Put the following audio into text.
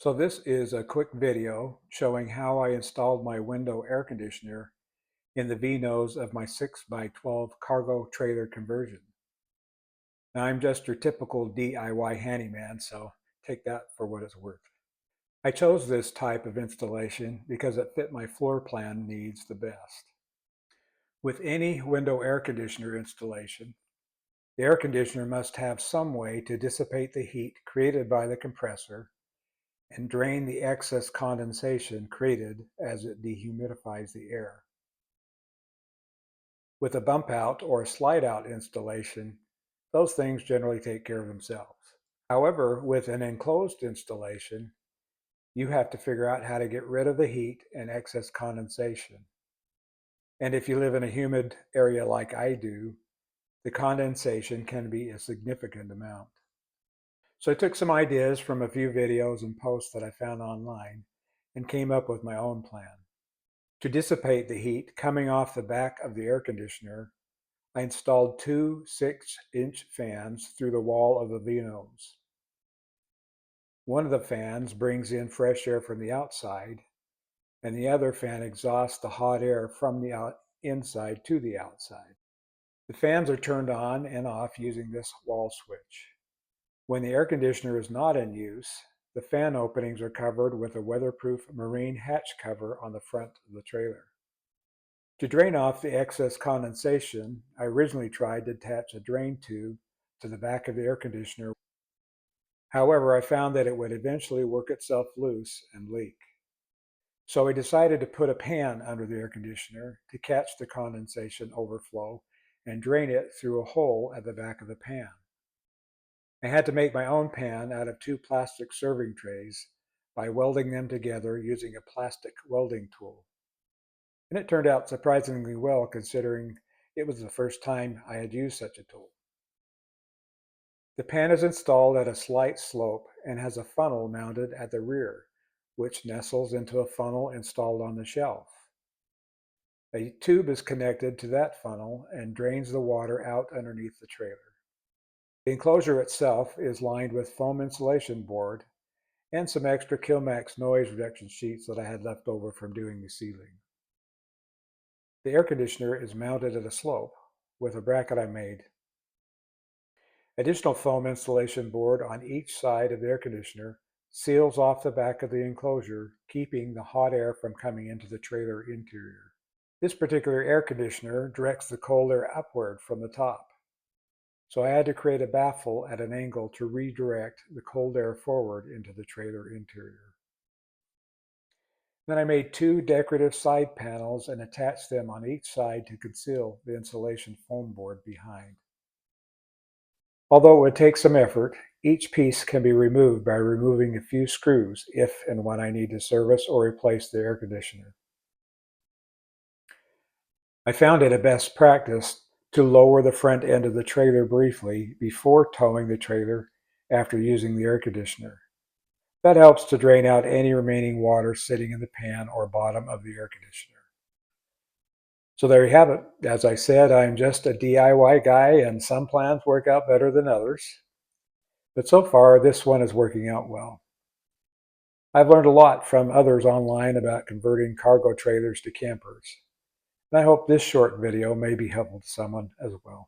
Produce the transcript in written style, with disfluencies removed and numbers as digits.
So this is a quick video showing how I installed my window air conditioner in the V-nose of my 6x12 cargo trailer conversion. Now I'm just your typical DIY handyman, so take that for what it's worth. I chose this type of installation because it fit my floor plan needs the best. With any window air conditioner installation, the air conditioner must have some way to dissipate the heat created by the compressor and drain the excess condensation created as it dehumidifies the air. With a bump out or a slide out installation, those things generally take care of themselves. However, with an enclosed installation, you have to figure out how to get rid of the heat and excess condensation. And if you live in a humid area like I do, the condensation can be a significant amount. So I took some ideas from a few videos and posts that I found online and came up with my own plan. To dissipate the heat coming off the back of the air conditioner, I installed two 6-inch fans through the wall of the V-nose. One of the fans brings in fresh air from the outside, and the other fan exhausts the hot air from the inside to the outside. The fans are turned on and off using this wall switch. When the air conditioner is not in use, the fan openings are covered with a weatherproof marine hatch cover on the front of the trailer. To drain off the excess condensation, I originally tried to attach a drain tube to the back of the air conditioner. However, I found that it would eventually work itself loose and leak. So I decided to put a pan under the air conditioner to catch the condensation overflow and drain it through a hole at the back of the pan. I had to make my own pan out of two plastic serving trays by welding them together using a plastic welding tool. And it turned out surprisingly well considering it was the first time I had used such a tool. The pan is installed at a slight slope and has a funnel mounted at the rear, which nestles into a funnel installed on the shelf. A tube is connected to that funnel and drains the water out underneath the trailer. The enclosure itself is lined with foam insulation board and some extra Killmax noise reduction sheets that I had left over from doing the ceiling. The air conditioner is mounted at a slope with a bracket I made. Additional foam insulation board on each side of the air conditioner seals off the back of the enclosure, keeping the hot air from coming into the trailer interior. This particular air conditioner directs the cold air upward from the top. So I had to create a baffle at an angle to redirect the cold air forward into the trailer interior. Then I made two decorative side panels and attached them on each side to conceal the insulation foam board behind. Although it would take some effort, each piece can be removed by removing a few screws if and when I need to service or replace the air conditioner. I found it a best practice to lower the front end of the trailer briefly before towing the trailer after using the air conditioner. That helps to drain out any remaining water sitting in the pan or bottom of the air conditioner. So there you have it. As I said, I'm just a DIY guy and some plans work out better than others. But so far, this one is working out well. I've learned a lot from others online about converting cargo trailers to campers. And I hope this short video may be helpful to someone as well.